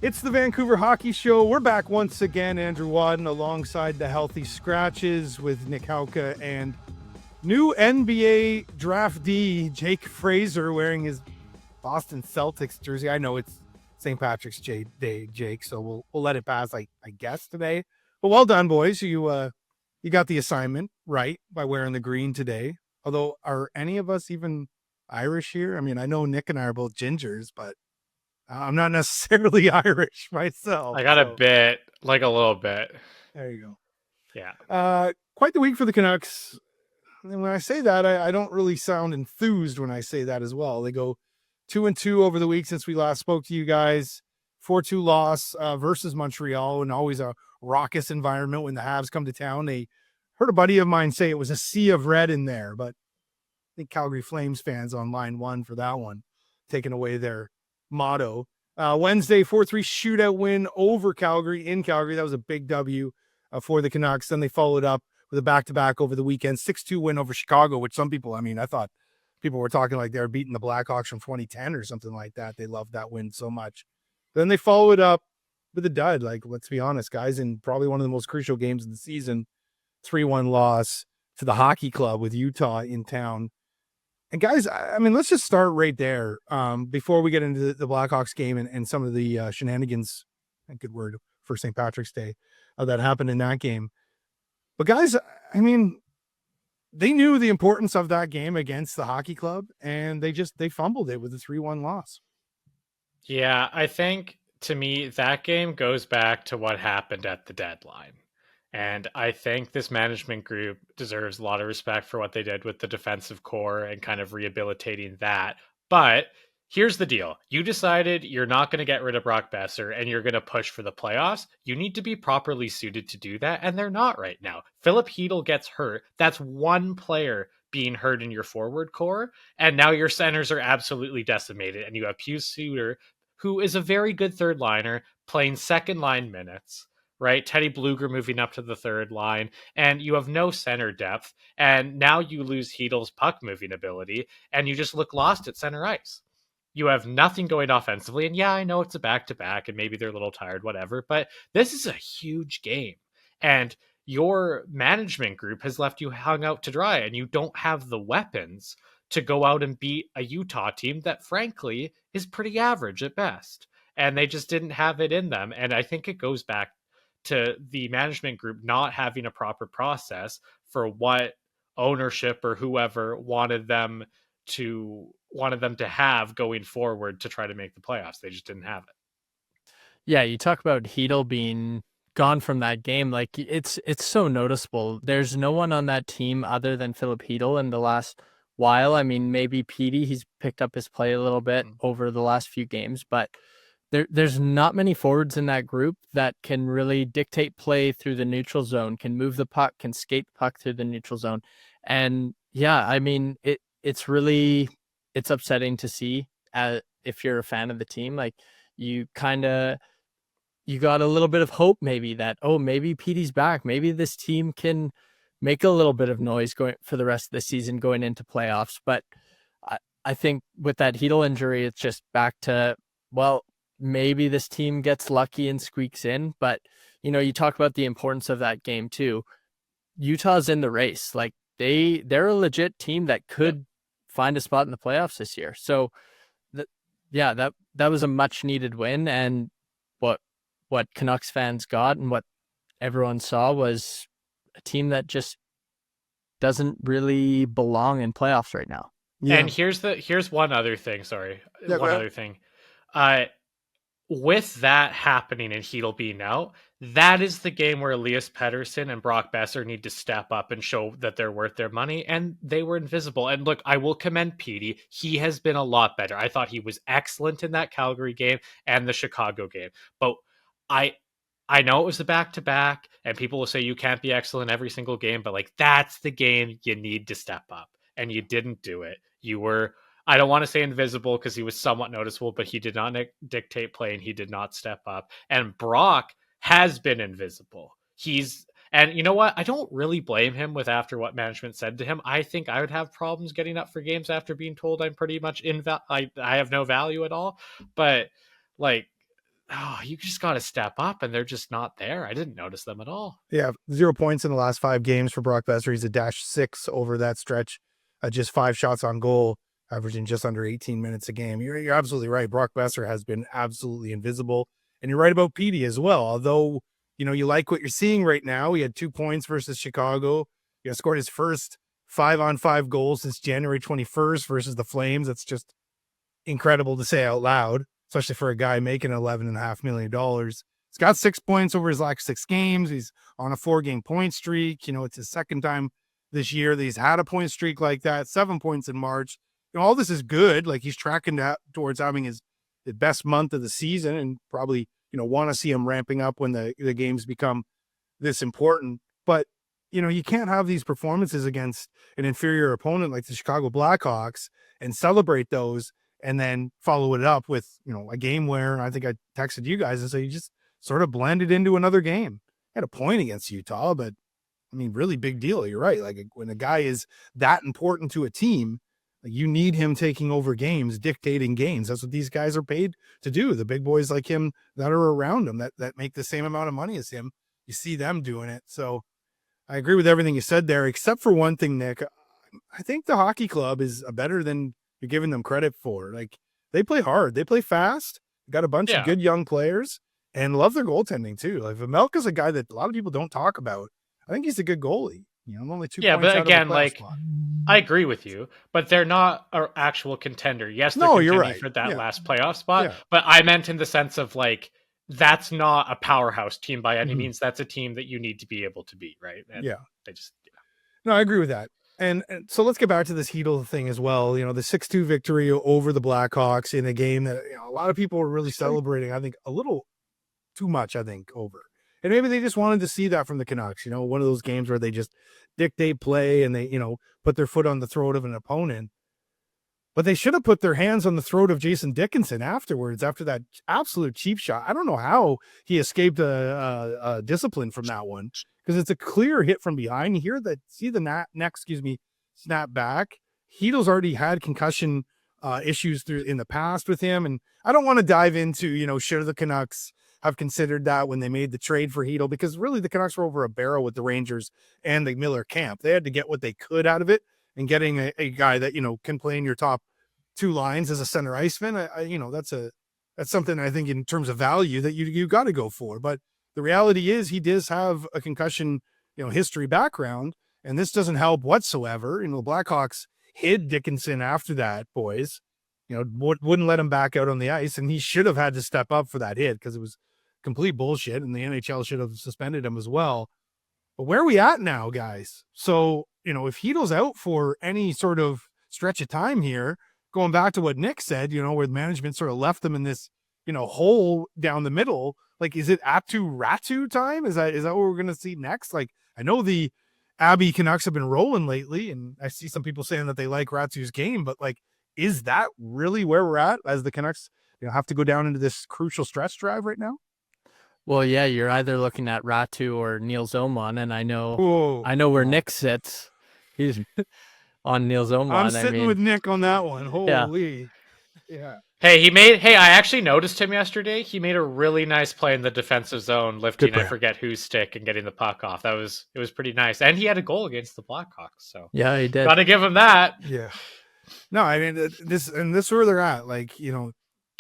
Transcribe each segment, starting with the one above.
It's the Vancouver Hockey Show. We're back once again, Andrew Wadden, alongside the Healthy Scratches with Nick Hauka and new NBA draftee Jake Fraser wearing his Boston Celtics jersey. I know it's St. Patrick's Day, Jake, so we'll let it pass, I guess, today. But well done, boys. You got the assignment right by wearing the green today. Although, are any of us even Irish here? I mean, I know Nick and I are both gingers, but I'm not necessarily Irish myself. I got a bit, like a little bit. There you go. Yeah. Quite the week for the Canucks. And when I say that, I don't really sound enthused when I say that as well. They go 2-2 over the week since we last spoke to you guys. 4-2 loss versus Montreal, and always a raucous environment when the Habs come to town. They heard a buddy of mine say it was a sea of red in there, but I think Calgary Flames fans on line one for that one, taking away their motto. Wednesday, 4-3 shootout win over Calgary in Calgary. That was a big W for the Canucks. Then they followed up with a back-to-back over the weekend, 6-2 win over Chicago, which some people, I thought people were talking like they were beating the Blackhawks from 2010 or something like that. They loved that win so much. Then they followed up with a dud. Like, let's be honest, guys, in probably one of the most crucial games of the season, 3-1 loss to the hockey club with Utah in town. And guys, let's just start right there before we get into the Blackhawks game and some of the shenanigans, a good word for St. Patrick's Day, that happened in that game. But guys, they knew the importance of that game against the hockey club, and they fumbled it with a 3-1 loss. Yeah, I think to me that game goes back to what happened at the deadline. And I think this management group deserves a lot of respect for what they did with the defensive core and kind of rehabilitating that. But here's the deal. You decided you're not going to get rid of Brock Besser and you're going to push for the playoffs. You need to be properly suited to do that, and they're not right now. Philip Hedl gets hurt. That's one player being hurt in your forward core, and now your centers are absolutely decimated, and you have Pius Suter, who is a very good third liner, playing second line minutes. Right, Teddy Bluger moving up to the third line, and you have no center depth, and now you lose Hedl's puck moving ability, and you just look lost at center ice. You have nothing going offensively, and yeah, I know it's a back-to-back, and maybe they're a little tired, whatever, but this is a huge game, and your management group has left you hung out to dry, and you don't have the weapons to go out and beat a Utah team that, frankly, is pretty average at best, and they just didn't have it in them, and I think it goes back to the management group not having a proper process for what ownership or whoever wanted them to have going forward to try to make the playoffs. They just didn't have it. Yeah, you talk about Hedl being gone from that game. Like, it's so noticeable. There's no one on that team other than Philip Hedl in the last while. Maybe Petey, he's picked up his play a little bit over the last few games, but there's not many forwards in that group that can really dictate play through the neutral zone, can move the puck, can skate the puck through the neutral zone. And yeah, it's upsetting to see if you're a fan of the team. Like, you got a little bit of hope maybe that, maybe Petey's back. Maybe this team can make a little bit of noise going for the rest of the season going into playoffs. But I think with that Hedl injury, it's just back to, well, maybe this team gets lucky and squeaks in, but you talk about the importance of that game too. Utah's in the race. Like, they're a legit team that could find a spot in the playoffs this year. So that was a much needed win. And what Canucks fans got and what everyone saw was a team that just doesn't really belong in playoffs right now. Yeah. And here's one other thing. Sorry. Yeah, one other thing. With that happening and Hedl being out, that is the game where Elias Pettersson and Brock Besser need to step up and show that they're worth their money, and they were invisible. And look, I will commend Petey. He has been a lot better. I thought he was excellent in that Calgary game and the Chicago game. But I know it was a back-to-back, and people will say you can't be excellent every single game, but like, that's the game you need to step up, and you didn't do it. You were, I don't want to say invisible because he was somewhat noticeable, but he did not dictate play and he did not step up. And Brock has been invisible. And you know what? I don't really blame him after what management said to him. I think I would have problems getting up for games after being told I'm pretty much I have no value at all. But like, oh, you just got to step up, and they're just not there. I didn't notice them at all. Yeah, 0 points in the last 5 games for Brock Besser. He's a -6 over that stretch. Just 5 shots on goal, averaging just under 18 minutes a game. You're absolutely right. Brock Besser has been absolutely invisible. And you're right about Petey as well. Although, you like what you're seeing right now. He had 2 points versus Chicago. Scored his first 5-on-5 goal since January 21st versus the Flames. That's just incredible to say out loud, especially for a guy making $11.5 million. He's got 6 points over his last 6 games. He's on a 4-game point streak. It's his second time this year that he's had a point streak like that. 7 points in March. All this is good. Like, he's tracking towards having his best month of the season, and probably, want to see him ramping up when the games become this important. But, you can't have these performances against an inferior opponent like the Chicago Blackhawks and celebrate those and then follow it up with, a game where I think I texted you guys and say you just sort of blended into another game. Had a point against Utah, but I mean, really big deal. You're right. Like, when a guy is that important to a team, like, you need him taking over games, dictating games. That's what these guys are paid to do. The big boys like him that are around him that make the same amount of money as him. You see them doing it. So I agree with everything you said there, except for one thing, Nick. I think the hockey club is better than you're giving them credit for. Like, they play hard. They play fast. Got a bunch of good young players and love their goaltending too. Like, Vemelka's a guy that a lot of people don't talk about. I think he's a good goalie. Only 2 points Yeah, but out again, of the like, spot. I agree with you, but they're not an actual contender. Yes, they're No, you're contending right. for that Yeah. last playoff spot, Yeah. but I meant in the sense of, like, that's not a powerhouse team by any Mhm. means. That's a team that you need to be able to beat, right? And Yeah. they just No, I agree with that. And so let's get back to this Hedl thing as well. The 6-2 victory over the Blackhawks in a game that a lot of people were really celebrating. I think a little too much, over. And maybe they just wanted to see that from the Canucks, one of those games where they just dictate play and they, put their foot on the throat of an opponent. But they should have put their hands on the throat of Jason Dickinson afterwards, after that absolute cheap shot. I don't know how he escaped a discipline from that one, because it's a clear hit from behind. You hear that, see the neck, snap back. Hedl's already had concussion issues in the past with him. And I don't want to dive into, should the Canucks have considered that when they made the trade for Hedl, because really the Canucks were over a barrel with the Rangers and the Miller camp. They had to get what they could out of it, and getting a guy that, can play in your top 2 lines as a center iceman, that's something I think in terms of value that you got to go for. But the reality is he does have a concussion, history background, and this doesn't help whatsoever. Blackhawks hid Dickinson after that, boys. Wouldn't let him back out on the ice, and he should have had to step up for that hit because it was complete bullshit, and the NHL should have suspended him as well. But where are we at now, guys? So, if Hedl's out for any sort of stretch of time here, going back to what Nick said, where management sort of left them in this, hole down the middle, like, is it Atu Ratu time? Is that what we're going to see next? Like, I know the Abbey Canucks have been rolling lately, and I see some people saying that they like Ratu's game, but, like, is that really where we're at as the Canucks, have to go down into this crucial stretch drive right now? Well, yeah, you're either looking at Ratu or Neil Zoman, and I know where Nick sits. He's on Neil Zoman. I'm sitting with Nick on that one. Holy. Yeah. Hey, I actually noticed him yesterday. He made a really nice play in the defensive zone, lifting, I forget whose stick, and getting the puck off. It was pretty nice. And he had a goal against the Blackhawks. So yeah, he did. Got to give him that. Yeah. No, I mean, this is where they're at. Like,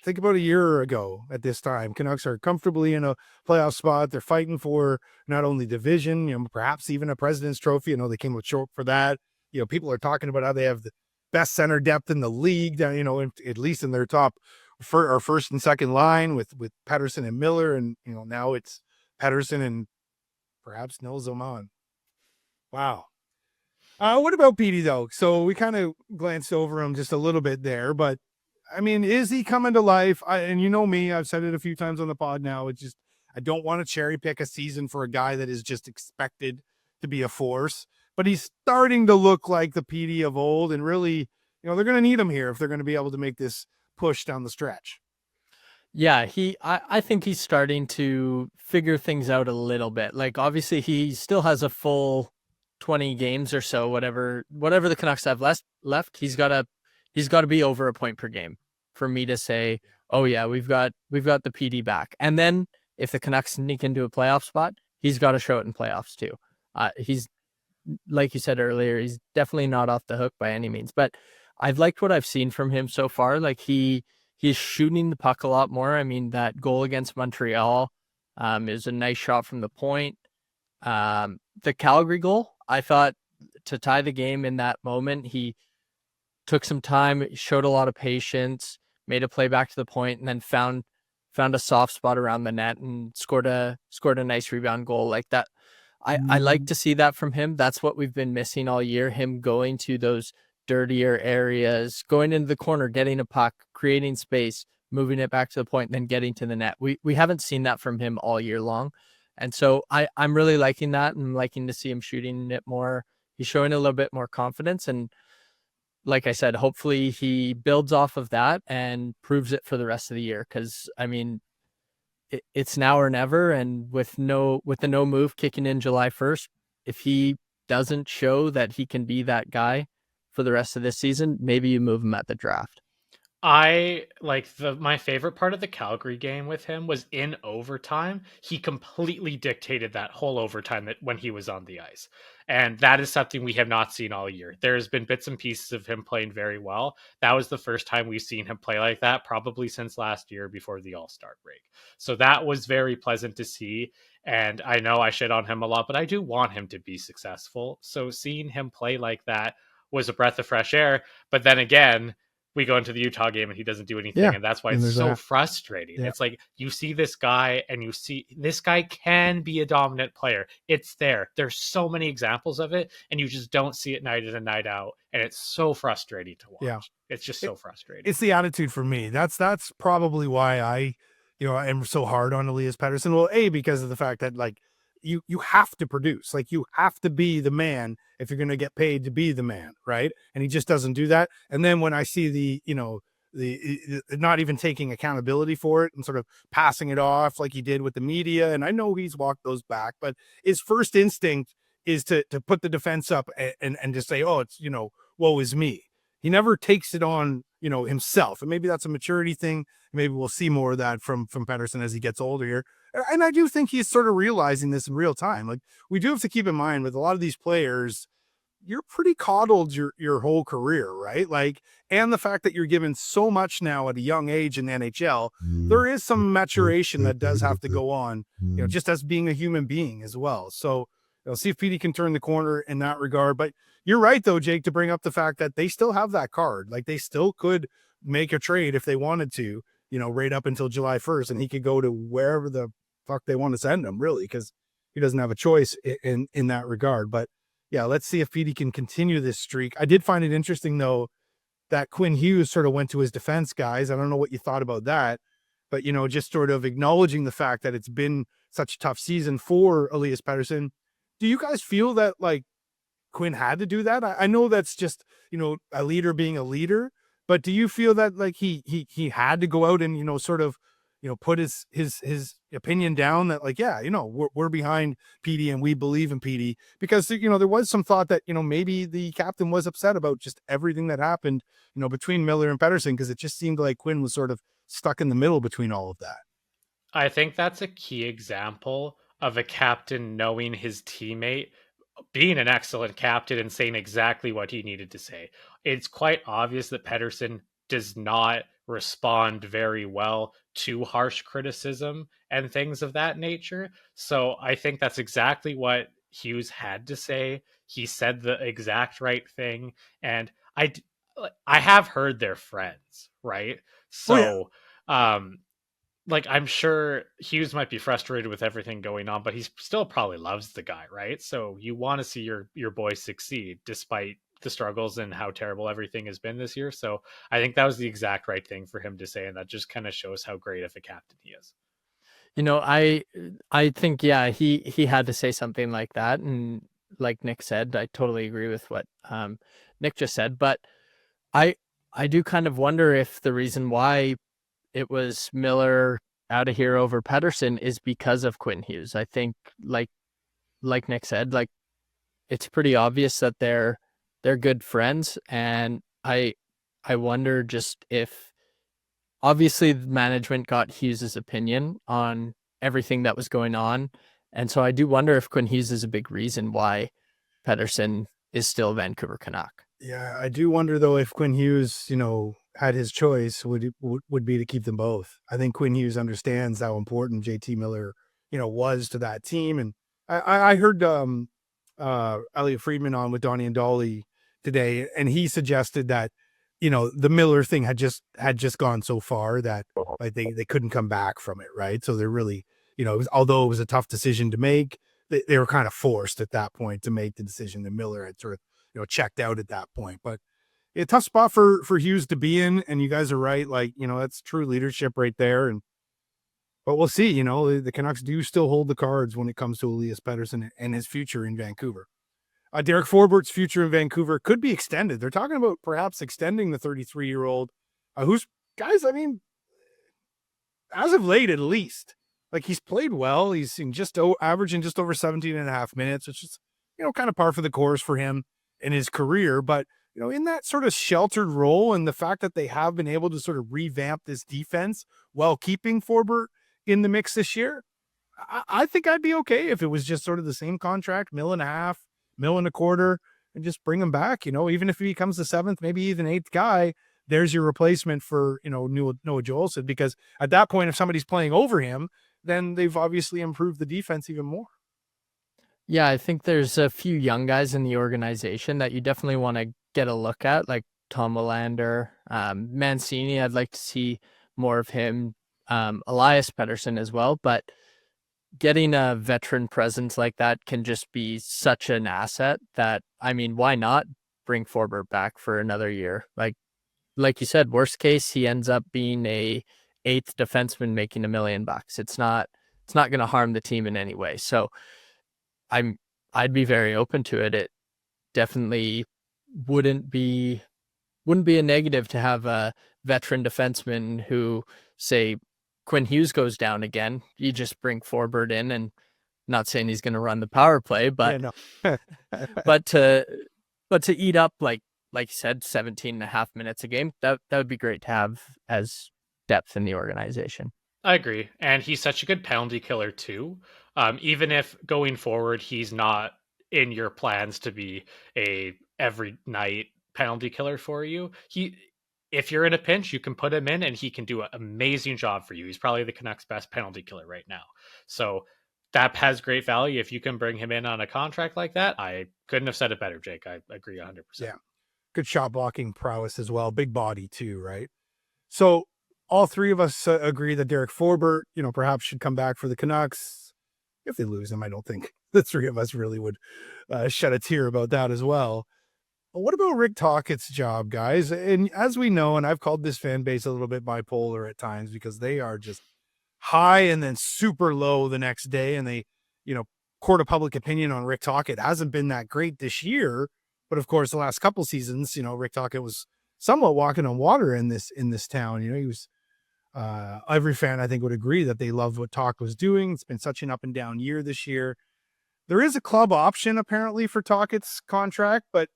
think about a year ago at this time, Canucks are comfortably in a playoff spot. They're fighting for not only division, perhaps even a President's Trophy. They came up short for that. People are talking about how they have the best center depth in the league, at least in their top first and second line with Pettersson and Miller. And, now it's Pettersson and perhaps Nils Zoman. Wow. What about Petey, though? So we kind of glanced over him just a little bit there, but I mean, is he coming to life? And you know me, I've said it a few times on the pod now. It's just, I don't want to cherry pick a season for a guy that is just expected to be a force, but he's starting to look like the Petey of old. And really, they're going to need him here if they're going to be able to make this push down the stretch. Yeah, I think he's starting to figure things out a little bit. Like, obviously he still has a full 20 games or so, whatever the Canucks have left, he's got to be over a point per game for me to say, oh yeah, we've got the PD back. And then if the Canucks sneak into a playoff spot, he's got to show it in playoffs too. He's, like you said earlier, he's definitely not off the hook by any means. But I've liked what I've seen from him so far. Like he's shooting the puck a lot more. I mean, that goal against Montreal is a nice shot from the point. The Calgary goal, I thought, to tie the game in that moment, he took some time, showed a lot of patience, made a play back to the point, and then found a soft spot around the net and scored a nice rebound goal like that. I like to see that from him. That's what we've been missing all year, him going to those dirtier areas, going into the corner, getting a puck, creating space, moving it back to the point, and then getting to the net. We haven't seen that from him all year long. And so I'm really liking that and liking to see him shooting it more. He's showing a little bit more confidence. And like I said, hopefully he builds off of that and proves it for the rest of the year. Because, I mean, it's now or never. And with the no move kicking in July 1st, if he doesn't show that he can be that guy for the rest of this season, maybe you move him at the draft. I like my favorite part of the Calgary game with him was in overtime. He completely dictated that whole overtime that when he was on the ice. And that is something we have not seen all year. There's been bits and pieces of him playing very well. That was the first time we've seen him play like that, probably since last year before the All-Star break. So that was very pleasant to see. And I know I shit on him a lot, but I do want him to be successful. So seeing him play like that was a breath of fresh air. But then again, we go into the Utah game and he doesn't do anything. Yeah. And that's why it's so frustrating. Yeah. It's like you see this guy and you see this guy can be a dominant player. It's there. There's so many examples of it and you just don't see it night in and night out. And it's so frustrating to watch. Yeah. It's just so frustrating. It's the attitude for me. That's probably why I am so hard on Elias Pettersson. Well, because of the fact that like you have to produce, like you have to be the man if you're going to get paid to be the man, right? And he just doesn't do that. And then when I see the not even taking accountability for it and sort of passing it off like he did with the media, and I know he's walked those back, but his first instinct is to put the defense up and just say, oh, it's woe is me. He never takes it on himself, and maybe that's a maturity thing. Maybe we'll see more of that from Pettersson as he gets older here. And I do think he's sort of realizing this in real time. Like we do have to keep in mind with a lot of these players, you're pretty coddled your whole career, right? Like, and the fact that you're given so much now at a young age in the NHL, there is some maturation that does have to go on, just as being a human being as well. So see if PD can turn the corner in that regard. But you're right though, Jake, to bring up the fact that they still have that card. Like they still could make a trade if they wanted to, right up until July 1st, and he could go to wherever the fuck they want to send him, really, because he doesn't have a choice in that regard. But yeah, let's see if PD can continue this streak. I did find it interesting though that Quinn Hughes sort of went to his defense guys. I don't know what you thought about that, but just sort of acknowledging the fact that it's been such a tough season for Elias Pettersson. Do you guys feel that like Quinn had to do that? I know that's just a leader being a leader, but do you feel that like he had to go out and sort of put his opinion down that like, yeah, we're behind PD and we believe in PD, because there was some thought that maybe the captain was upset about just everything that happened between Miller and Pettersson, because it just seemed like Quinn was sort of stuck in the middle between all of that. I think that's a key example of a captain knowing his teammate, being an excellent captain and saying exactly what he needed to say. It's quite obvious that Pettersson does not respond very well to harsh criticism and things of that nature. So I think that's exactly what Hughes had to say. He said the exact right thing. And I have heard they're friends, right? So, like, I'm sure Hughes might be frustrated with everything going on, but he still probably loves the guy, right? So you want to see your boy succeed despite the struggles and how terrible everything has been this year. So I think that was the exact right thing for him to say, and that just kind of shows how great of a captain he is. I think, yeah, he had to say something like that. And like Nick said, I totally agree with what Nick just said. But I do kind of wonder if the reason why it was Miller out of here over Pettersson is because of Quinn Hughes. I think like Nick said, like it's pretty obvious that they're good friends. And I wonder just if obviously the management got Hughes's opinion on everything that was going on. And so I do wonder if Quinn Hughes is a big reason why Pettersson is still a Vancouver Canuck. Yeah, I do wonder though if Quinn Hughes, had his choice, would be to keep them both. I think Quinn Hughes understands how important JT Miller, was to that team. And I heard Elliot Friedman on with Donnie and Dolly today, and he suggested that, the Miller thing had just gone so far that like they couldn't come back from it, right? So they're really, although it was a tough decision to make, they were kind of forced at that point to make the decision that Miller had sort of, checked out at that point. But a tough spot for Hughes to be in, and you guys are right. Like, that's true leadership right there. But we'll see. The Canucks do still hold the cards when it comes to Elias Pettersson and his future in Vancouver. Derek Forbert's future in Vancouver could be extended. They're talking about perhaps extending the 33-year-old, who's, guys, I mean, as of late, at least, like, he's played well. He's averaging just over 17 and a half minutes, which is, kind of par for the course for him in his career. But, in that sort of sheltered role, and the fact that they have been able to sort of revamp this defense while keeping Forbert in the mix this year, I think I'd be okay if it was just sort of the same contract, $1.5 million, $1.25 million, and just bring him back. Even if he becomes the 7th, maybe even 8th guy, there's your replacement for, Noah Joelson, because at that point, if somebody's playing over him, then they've obviously improved the defense even more. Yeah, I think there's a few young guys in the organization that you definitely want to get a look at, like Tom Willander, Mancini. I'd like to see more of him, Elias Pettersson as well. But getting a veteran presence like that can just be such an asset that, I mean, why not bring Forbert back for another year? Like you said, worst case, he ends up being a 8th defenseman making $1 million. It's not going to harm the team in any way. So I'd be very open to it. It definitely wouldn't be a negative to have a veteran defenseman who, say, Quinn Hughes goes down again, you just bring Forbert in, and not saying he's going to run the power play, but but to eat up like you said, 17 and a half minutes a game, that would be great to have as depth in the organization. I agree. And he's such a good penalty killer too. Even if going forward, he's not in your plans to be a every night penalty killer for you. If you're in a pinch, you can put him in and he can do an amazing job for you. He's probably the Canucks' best penalty killer right now. So that has great value. If you can bring him in on a contract like that, I couldn't have said it better, Jake. I agree 100%. Yeah. Good shot blocking prowess as well. Big body too, right? So all three of us agree that Derek Forbert, perhaps should come back for the Canucks. If they lose him, I don't think the three of us really would shed a tear about that as well. But what about Rick Tocchet's job, guys? And as we know, and I've called this fan base a little bit bipolar at times because they are just high and then super low the next day. And they, court of public opinion on Rick Tocchet hasn't been that great this year. But of course, the last couple seasons, Rick Tocchet was somewhat walking on water in this town. He was, every fan I think would agree that they loved what Tocchet was doing. It's been such an up and down year this year. There is a club option apparently for Tocchet's contract, but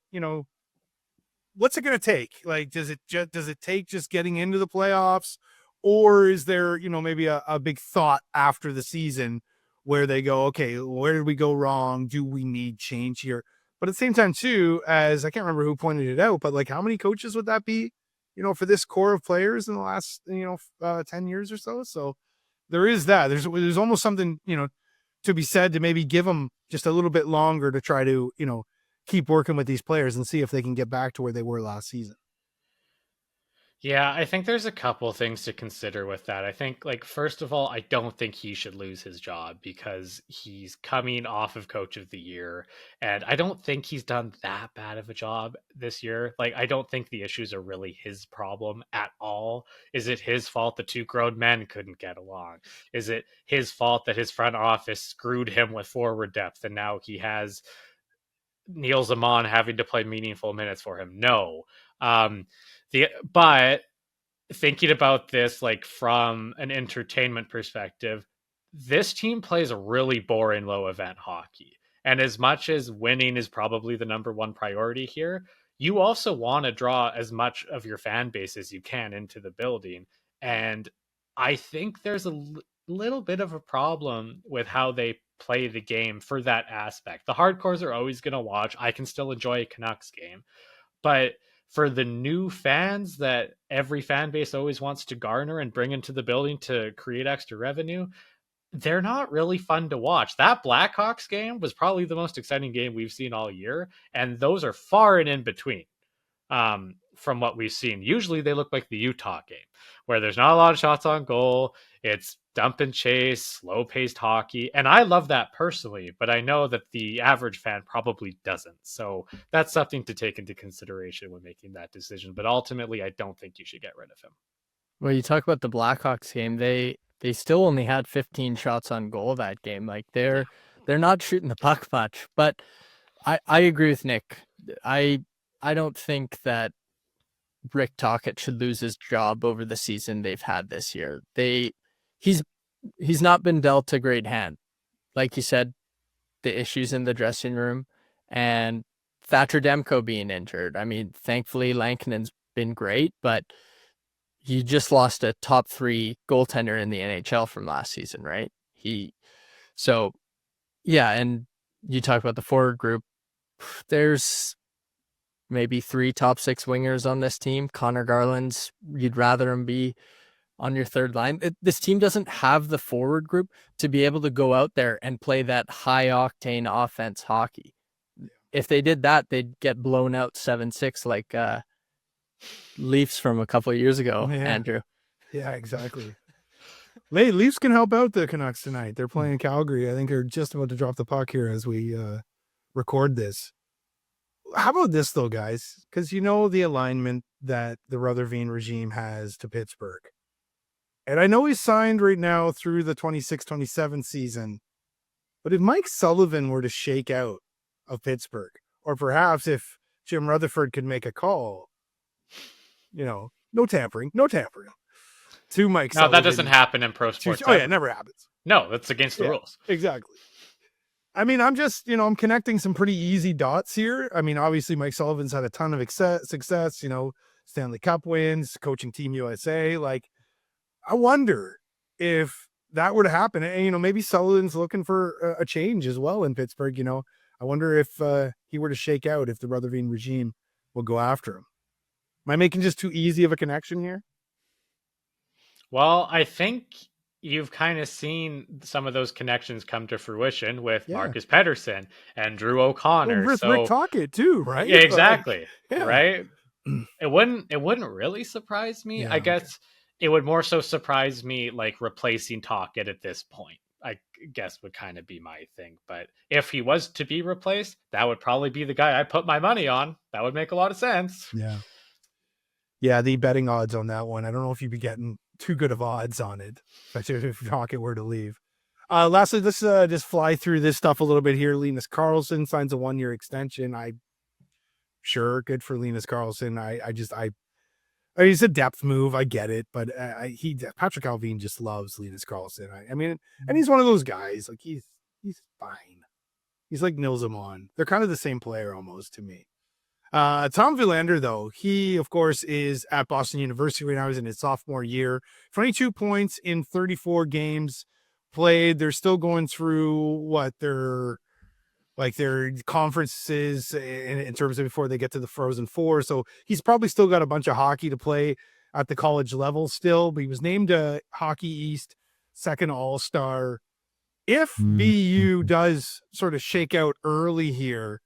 what's it going to take? Like, does it take just getting into the playoffs, or is there maybe a big thought after the season where they go, okay, where did we go wrong? Do we need change here? But at the same time too, as I can't remember who pointed it out, but like how many coaches would that be, for this core of players in the last 10 years or so? So there is that. There's almost something to be said to maybe give them just a little bit longer to try to, keep working with these players and see if they can get back to where they were last season. Yeah, I think there's a couple things to consider with that. I think, first of all, I don't think he should lose his job because he's coming off of Coach of the Year. And I don't think he's done that bad of a job this year. I don't think the issues are really his problem at all. Is it his fault the two grown men couldn't get along? Is it his fault that his front office screwed him with forward depth and now he has Neil Zaman having to play meaningful minutes for him? No. But thinking about this from an entertainment perspective, this team plays a really boring low event hockey. And as much as winning is probably the number one priority here, you also want to draw as much of your fan base as you can into the building. And I think there's a little bit of a problem with how they play the game for that aspect. The hardcores are always going to watch. I can still enjoy a Canucks game, but for the new fans that every fan base always wants to garner and bring into the building to create extra revenue, they're not really fun to watch. That Blackhawks game was probably the most exciting game we've seen all year, and those are far and in between from what we've seen. Usually they look like the Utah game, where there's not a lot of shots on goal. It's dump and chase, slow paced hockey. And I love that personally, but I know that the average fan probably doesn't. So that's something to take into consideration when making that decision. But ultimately, I don't think you should get rid of him. Well, you talk about the Blackhawks game, they still only had 15 shots on goal that game. Like they're not shooting the puck much. But I agree with Nick. I don't think that Rick Tocchet should lose his job over the season they've had this year. He's not been dealt a great hand. Like you said, the issues in the dressing room and Thatcher Demko being injured. I mean, thankfully Lankinen's been great, but you just lost a top 3 goaltender in the NHL from last season, right? Yeah, and you talk about the forward group. There's maybe 3 top 6 wingers on this team. Connor Garland's, you'd rather him be on your third line. This team doesn't have the forward group to be able to go out there and play that high octane offense hockey. If they did that, they'd get blown out 7-6 like Leafs from a couple of years ago, Andrew. Yeah, exactly. Leafs can help out the Canucks tonight. They're playing Calgary. I think they're just about to drop the puck here as we record this. How about this, though, guys? Because you know the alignment that the Rutherford regime has to Pittsburgh. And I know he's signed right now through the 26-27 season. But if Mike Sullivan were to shake out of Pittsburgh, or perhaps if Jim Rutherford could make a call, no tampering, to Mike Sullivan. No, that doesn't happen in pro sports. Oh, yeah, it never happens. No, that's against the rules. Exactly. I mean, I'm just, I'm connecting some pretty easy dots here. I mean, obviously, Mike Sullivan's had a ton of success, Stanley Cup wins, coaching Team USA. Like, I wonder if that were to happen. And, maybe Sullivan's looking for a change as well in Pittsburgh. I wonder if he were to shake out, if the Rutherford regime will go after him. Am I making just too easy of a connection here? Well, I think you've kind of seen some of those connections come to fruition with Marcus Pettersson and Drew O'Connor. With Rick Tocchet too, right? Yeah, exactly. Right. It wouldn't really surprise me. I guess it would more so surprise me, like replacing Tocchet at this point. I guess would kind of be my thing. But if he was to be replaced, that would probably be the guy I put my money on. That would make a lot of sense. Yeah. Yeah, the betting odds on that one, I don't know if you'd be getting too good of odds on it, especially if Tocchet were to leave. Lastly, let's just fly through this stuff a little bit here. Linus Karlsson signs a 1-year extension. Sure, good for Linus Karlsson. It's a depth move. I get it, but Patrick Allvin just loves Linus Karlsson. I mean, and he's one of those guys. Like he's fine. He's like Nilsson. They're kind of the same player almost to me. Tom Willander, though, he, of course, is at Boston University right now. He's in his sophomore year. 22 points in 34 games played. They're still going through their conferences in terms of before they get to the Frozen Four. So he's probably still got a bunch of hockey to play at the college level still. But he was named a Hockey East second All-Star. If BU does sort of shake out early here,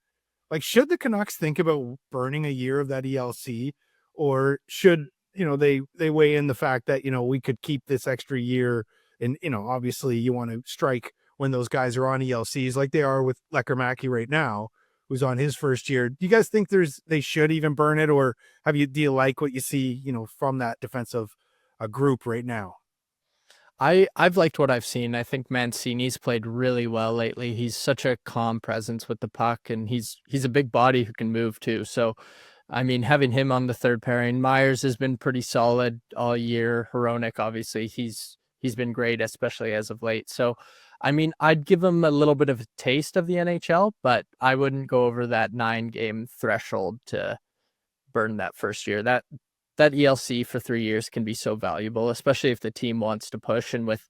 like, should the Canucks think about burning a year of that ELC, or should, they weigh in the fact that, we could keep this extra year and, obviously you want to strike when those guys are on ELCs like they are with Lecker-Mackey right now, who's on his first year. Do you guys think they should even burn it, or do you like what you see, from that defensive group right now? I've liked what I've seen. I think Mancini's played really well lately. He's such a calm presence with the puck, and he's a big body who can move too. So, I mean, having him on the third pairing, Myers has been pretty solid all year. Hronek, obviously, he's been great, especially as of late. So, I mean, I'd give him a little bit of a taste of the NHL, but I wouldn't go over that 9-game threshold to burn that first year. that ELC for 3 years can be so valuable, especially if the team wants to push. And with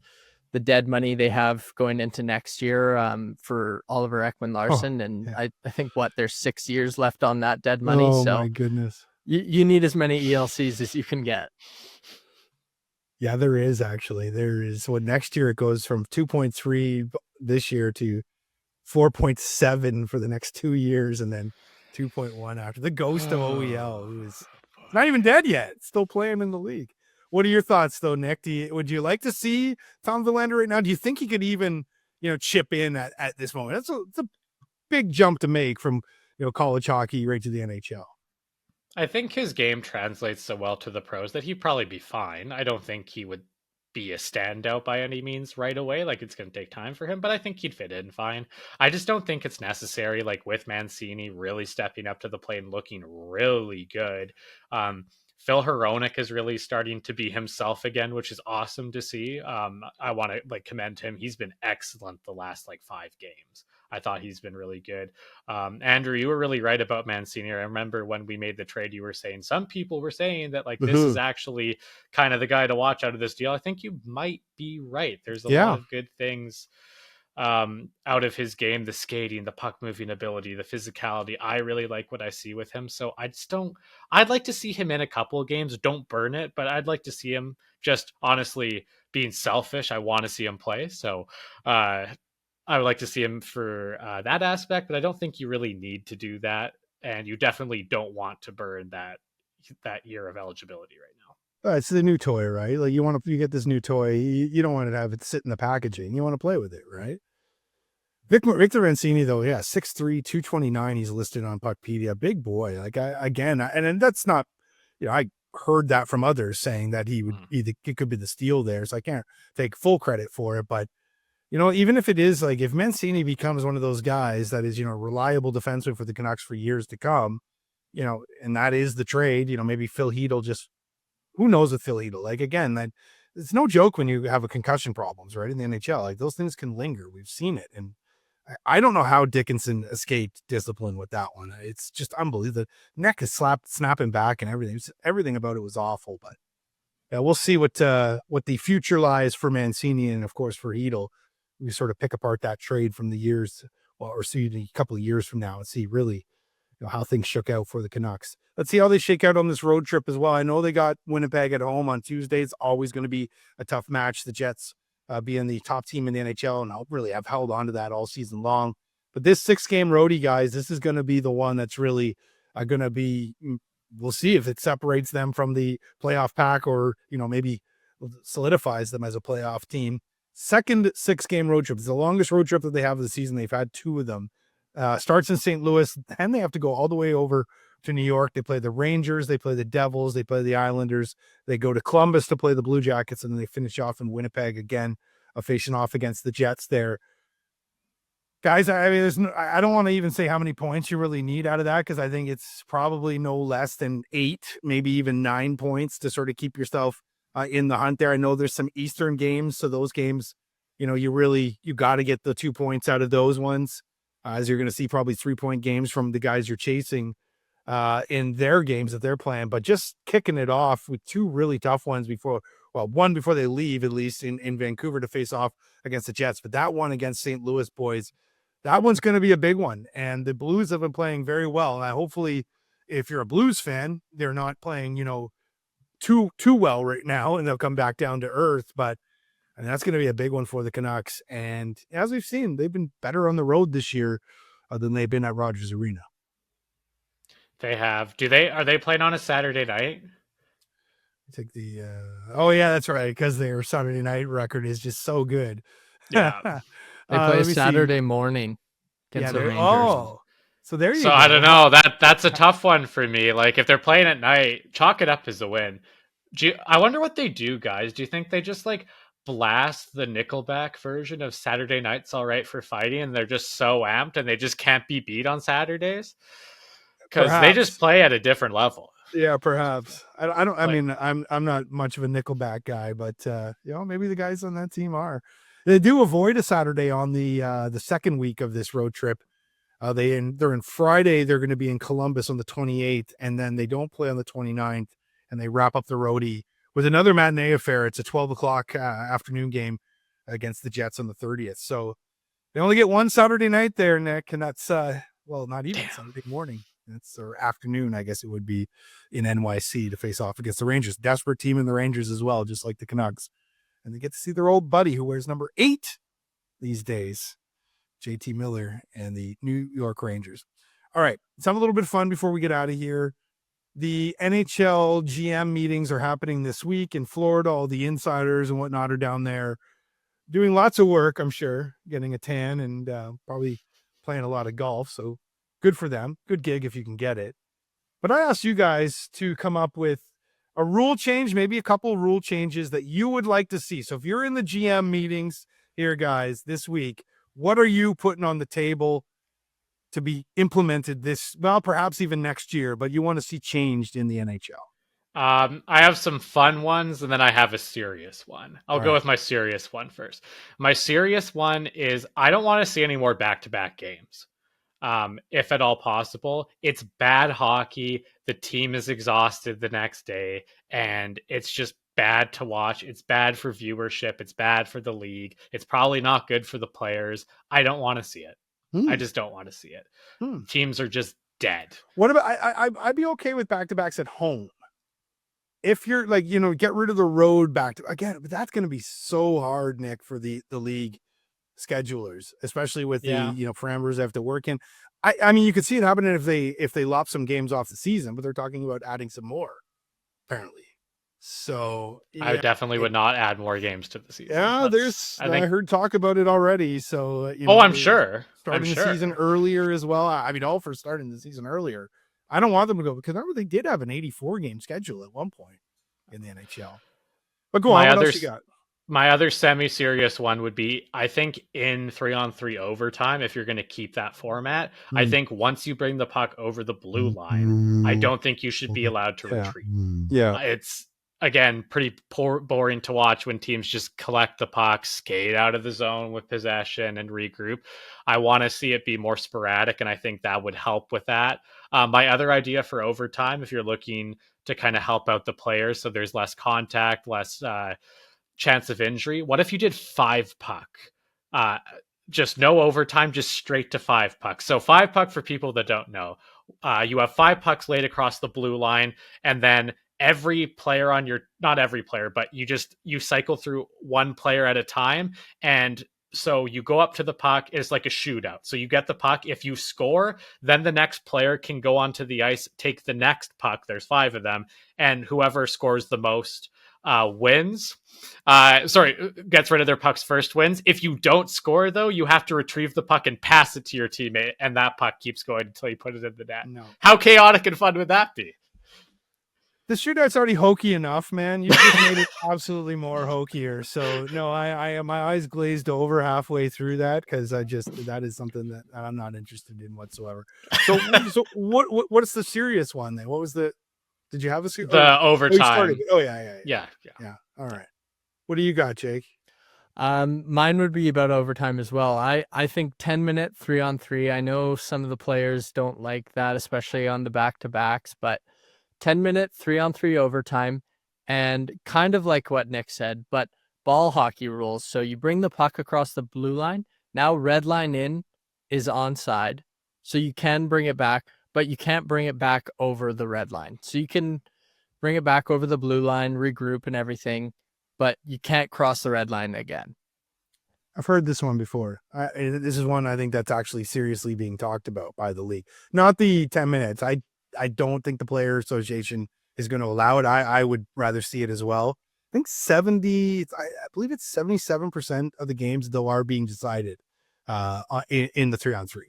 the dead money they have going into next year for Oliver Ekman-Larsson. And yeah. I think there's 6 years left on that dead money. Oh So my goodness. you need as many ELCs as you can get. Yeah, there is actually. There is. Well, next year it goes from 2.3 this year to 4.7 for the next 2 years, and then 2.1 after. The ghost of OEL, who is not even dead yet, still playing in the league. What are your thoughts, though, Nick? Would you like to see Tom Verlander right now? Do you think he could even, chip in at this moment? It's a big jump to make from, college hockey right to the NHL. I think his game translates so well to the pros that he'd probably be fine. I don't think he would be a standout by any means right away. Like, it's going to take time for him, but I think he'd fit in fine. I just don't think it's necessary, like with Mancini really stepping up to the plate and looking really good. Phil Hronek is really starting to be himself again, which is awesome to see. I want to commend him. He's been excellent the last 5 games. I thought he's been really good. Andrew, you were really right about Mancini. I remember when we made the trade, you were saying some people were saying that this is actually kind of the guy to watch out of this deal. I think you might be right. There's a lot of good things out of his game, the skating, the puck moving ability, the physicality. I really like what I see with him. So I'd like to see him in a couple of games. Don't burn it, but I'd like to see him, just honestly being selfish. I want to see him play. So, I would like to see him for that aspect, but I don't think you really need to do that. And you definitely don't want to burn that year of eligibility right now. It's the new toy, right? Like you get this new toy, you don't want to have it sit in the packaging. You want to play with it, right? Victor Mancini, though, 6'3", 229. He's listed on Puckpedia. Big boy. And that's not, I heard that from others saying that he would it could be the steal there. So I can't take full credit for it, but even if it is if Mancini becomes one of those guys that is, reliable defenseman for the Canucks for years to come, and that is the trade, maybe Phil Hedl who knows with Phil Hedl? Again, that it's no joke when you have a concussion problems, right? In the NHL, those things can linger. We've seen it. And I don't know how Dickinson escaped discipline with that one. It's just unbelievable. The neck is snapping back and everything. Everything about it was awful, but yeah, we'll see what the future lies for Mancini and of course for Hedl. We sort of pick apart that trade from the years, or see a couple of years from now and see really how things shook out for the Canucks. Let's see how they shake out on this road trip as well. I know they got Winnipeg at home on Tuesday. It's always going to be a tough match. The Jets being the top team in the NHL, and I'll really have held on to that all season long. But this 6-game roadie, guys, this is going to be the one that's really going to be, we'll see if it separates them from the playoff pack or, maybe solidifies them as a playoff team. Second 6-game road trip. It's the longest road trip that they have of the season. They've had 2 of them. Starts in St. Louis, and they have to go all the way over to New York. They play the Rangers, they play the Devils, they play the Islanders. They go to Columbus to play the Blue Jackets, and then they finish off in Winnipeg again, facing off against the Jets there. Guys, I mean, I don't want to even say how many points you really need out of that, because I think it's probably no less than 8, maybe even 9 points to sort of keep yourself in the hunt there. I know there's some Eastern games, so those games, you got to get the 2 points out of those ones, as you're going to see probably 3-point games from the guys you're chasing in their games that they're playing. But just kicking it off with 2 really tough ones one before they leave, at least in Vancouver to face off against the Jets. But that one against St. Louis, boys, that one's going to be a big one. And the Blues have been playing very well. And hopefully, if you're a Blues fan, they're not playing, too well right now, and they'll come back down to earth. But that's going to be a big one for the Canucks. And as we've seen, they've been better on the road this year than they've been at Rogers Arena. They have. Are they playing on a Saturday night? I think oh yeah, that's right, because their Saturday night record is just so good. Yeah. They play Saturday morning against the Rangers. Oh, so there you go. So I don't know. That's a tough one for me. If they're playing at night, chalk it up as a win. I wonder what they do, guys. Do you think they just blast the Nickelback version of Saturday Night's All Right for Fighting, and they're just so amped and they just can't be beat on Saturdays? Because they just play at a different level. Yeah, perhaps. I don't. I mean, I'm not much of a Nickelback guy, but maybe the guys on that team are. They do avoid a Saturday on the second week of this road trip. They're in Friday. They're going to be in Columbus on the 28th, and then they don't play on the 29th, and they wrap up the roadie with another matinee affair. It's a 12 o'clock afternoon game against the Jets on the 30th. So they only get one Saturday night there, Nick, and that's not even Saturday morning. It's or afternoon, I guess it would be in NYC to face off against the Rangers. Desperate team in the Rangers as well, just like the Canucks. And they get to see their old buddy who wears number 8 these days, JT Miller and the New York Rangers. All right, let's have a little bit of fun before we get out of here. The NHL GM meetings are happening this week in Florida. All the insiders and whatnot are down there doing lots of work, I'm sure, getting a tan and probably playing a lot of golf. So good for them. Good gig if you can get it. But I asked you guys to come up with a rule change, maybe a couple rule changes that you would like to see. So if you're in the GM meetings here, guys, this week, what are you putting on the table to be implemented perhaps even next year, but you want to see changed in the NHL? I have some fun ones, and then I have a serious one. I'll go with my serious one first. My serious one is I don't want to see any more back-to-back games. If at all possible. It's bad hockey. The team is exhausted the next day, and it's just bad to watch. It's bad for viewership. It's bad for the league. It's probably not good for the players. I don't want to see it. I just don't want to see it. Teams are just dead. What about I'd be okay with back-to-backs at home. If you're like, get rid of the road back to again, but that's going to be so hard, Nick, for the league schedulers, especially with the parameters they have to work in. I mean, you could see it happening if they lop some games off the season, but they're talking about adding some more, apparently. So I definitely would not add more games to the season. Yeah, I heard talk about it already. So I'm sure starting the season earlier as well. I mean, all for starting the season earlier. I don't want them to go because remember they did have an 84 game schedule at one point in the NHL. But go on, what else you got? My other semi-serious one would be, I think in 3-on-3 overtime, if you're going to keep that format, I think once you bring the puck over the blue line, I don't think you should be allowed to retreat. Yeah. It's, again, pretty boring to watch when teams just collect the puck, skate out of the zone with possession and regroup. I want to see it be more sporadic, and I think that would help with that. My other idea for overtime, if you're looking to kind of help out the players so there's less contact, less chance of injury, what if you did 5 puck? Just no overtime, just straight to 5 pucks. So 5 puck, for people that don't know, you have 5 pucks laid across the blue line, and then every player on your, not every player, but you cycle through one player at a time. And so you go up to the puck. It's like a shootout. So you get the puck. If you score, then the next player can go onto the ice, take the next puck. There's 5 of them. And whoever scores the most wins. Gets rid of their pucks first, wins. If you don't score, though, you have to retrieve the puck and pass it to your teammate. And that puck keeps going until you put it in the net. No. How chaotic and fun would that be? The shootout's already hokey enough, man. You just made it absolutely more hokier. So no, I my eyes glazed over halfway through that because that is something that I'm not interested in whatsoever. So what's the serious one then? What was did you have overtime? Yeah. All right. What do you got, Jake? Mine would be about overtime as well. I think 10-minute 3-on-3. I know some of the players don't like that, especially on the back-to-backs, but 10-minute 3-on-3 overtime, and kind of like what Nick said, but ball hockey rules. So you bring the puck across the blue line. Now red line in is onside. So you can bring it back, but you can't bring it back over the red line. So you can bring it back over the blue line, regroup and everything, but you can't cross the red line again. I've heard this one before. This is one I think that's actually seriously being talked about by the league. Not the 10 minutes. I don't think the Player Association is going to allow it. I would rather see it as well. I think I believe it's 77% of the games though are being decided in the 3-on-3.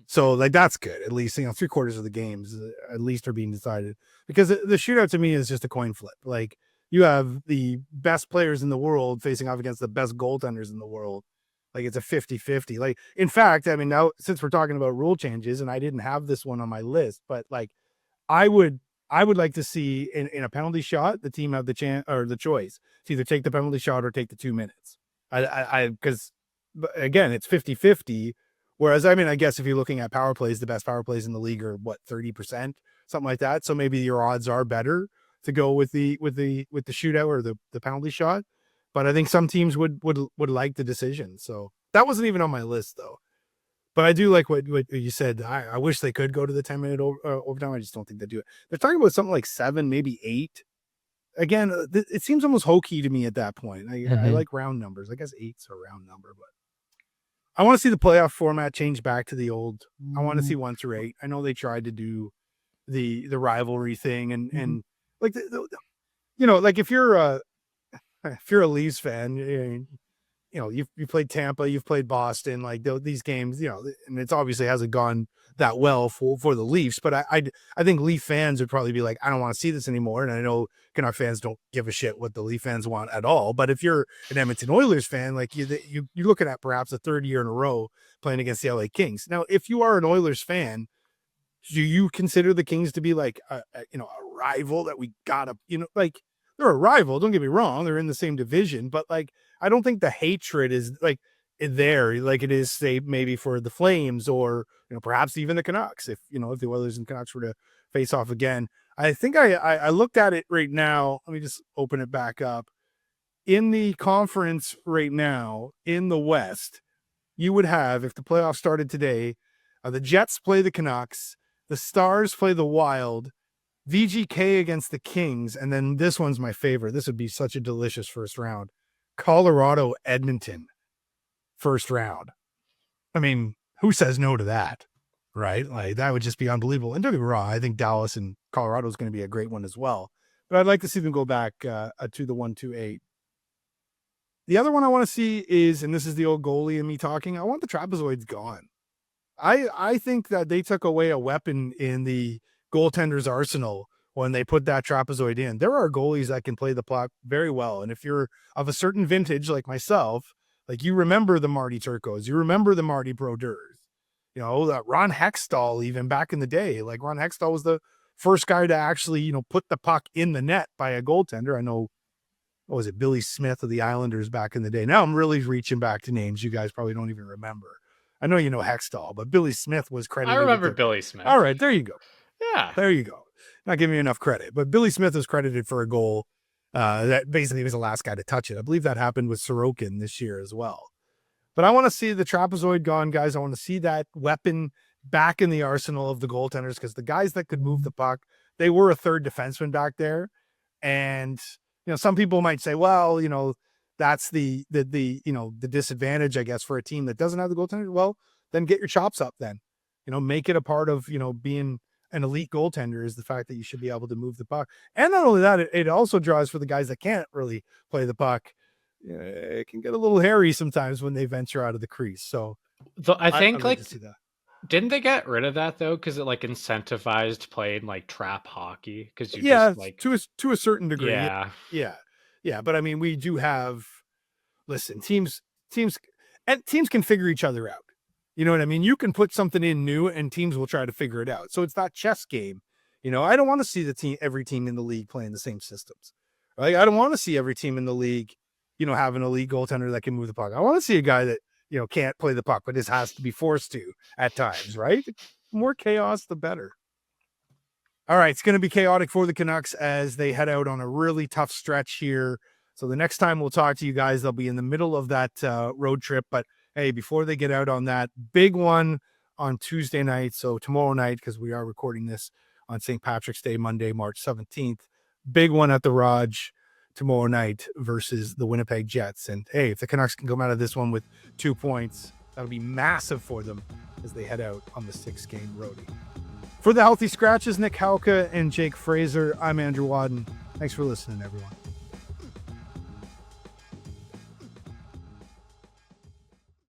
So like that's good. At least 3/4 of the games at least are being decided, because the shootout to me is just a coin flip. Like you have the best players in the world facing off against the best goaltenders in the world. Like it's a 50-50. Like, in fact, I mean, now since we're talking about rule changes, and I didn't have this one on my list, but like I would like to see in a penalty shot, the team have the chance or the choice to either take the penalty shot or take the 2 minutes. Because again, it's 50-50. Whereas, I mean, I guess if you're looking at power plays, the best power plays in the league are 30%, something like that. So maybe your odds are better to go with the shootout or the penalty shot. But I think some teams would like the decision. So that wasn't even on my list though. But I do like what you said. I wish they could go to the 10-minute overtime. I just don't think they do it. They're talking about something like 7, maybe 8. Again, it seems almost hokey to me at that point. I like round numbers. I guess 8's a round number, but I want to see the playoff format change back to the old. I want to see 1 through 8. I know they tried to do the rivalry thing and like like if you're a Leafs fan, you've played Tampa, you've played Boston, like these games, and it's obviously hasn't gone that well for the Leafs, but I think Leaf fans would probably be like, I don't want to see this anymore. And I know Canuck fans don't give a shit what the Leaf fans want at all. But if you're an Edmonton Oilers fan, like you're looking at perhaps a third year in a row playing against the LA Kings. Now, if you are an Oilers fan, do you consider the Kings to be like a rival that we gotta, like they're a rival, don't get me wrong, they're in the same division, but like I don't think the hatred is like there like it is, say, maybe for the Flames or perhaps even the Canucks, if if the Oilers and Canucks were to face off again. I think I looked at it right now. Let me just open it back up. In the conference right now in the West, you would have, if the playoffs started today, the Jets play the Canucks, the Stars play the Wild, VGK against the Kings, and then this one's my favorite. This would be such a delicious first round. Colorado, Edmonton, first round. I mean, who says no to that, right? Like that would just be unbelievable. And don't get me wrong, I think Dallas and Colorado is going to be a great one as well. But I'd like to see them go back to the 1-2-8. The other one I want to see is, and this is the old goalie and me talking, I want the trapezoids gone. I think that they took away a weapon in the goaltender's arsenal when they put that trapezoid in. There are goalies that can play the puck very well. And if you're of a certain vintage like myself, like you remember the Marty Turcos, you remember the Marty Brodeurs, that Ron Hextall, even back in the day, like Ron Hextall was the first guy to actually, put the puck in the net by a goaltender. I know, what was it, Billy Smith of the Islanders back in the day. Now I'm really reaching back to names you guys probably don't even remember. I know you know Hextall, but Billy Smith was credited. I remember Billy Smith. All right, there you go. Yeah. There you go. Not giving you enough credit, but Billy Smith was credited for a goal that basically was the last guy to touch it. I believe that happened with Sorokin this year as well. But I want to see the trapezoid gone, guys. I want to see that weapon back in the arsenal of the goaltenders, because the guys that could move the puck, they were a third defenseman back there. And, some people might say, well, that's the disadvantage, I guess, for a team that doesn't have the goaltender. Well, then get your chops up then. Make it a part of, being an elite goaltender, is the fact that you should be able to move the puck. And not only that, it also draws for the guys that can't really play the puck. It can get a little hairy sometimes when they venture out of the crease. So I think like to see that. Didn't they get rid of that though? Because it like incentivized playing like trap hockey. Because just like to a certain degree. Yeah. But I mean, we do have. Listen, teams can figure each other out. You know what I mean? You can put something in new, and teams will try to figure it out. So it's that chess game. I don't want to see every team in the league playing the same systems. Right? I don't want to see every team in the league, have an elite goaltender that can move the puck. I want to see a guy that can't play the puck, but just has to be forced to at times, right? The more chaos, the better. All right, it's going to be chaotic for the Canucks as they head out on a really tough stretch here. So the next time we'll talk to you guys, they'll be in the middle of that road trip. But hey, before they get out on that big one on Tuesday night, so tomorrow night, because we are recording this on St. Patrick's Day, Monday, March 17th, big one at the Raj tomorrow night versus the Winnipeg Jets. And hey, if the Canucks can come out of this one with 2 points, that'll be massive for them as they head out on the 6-game roadie. For the Healthy Scratches, Nick Hauka and Jake Fraser, I'm Andrew Wadden. Thanks for listening, everyone.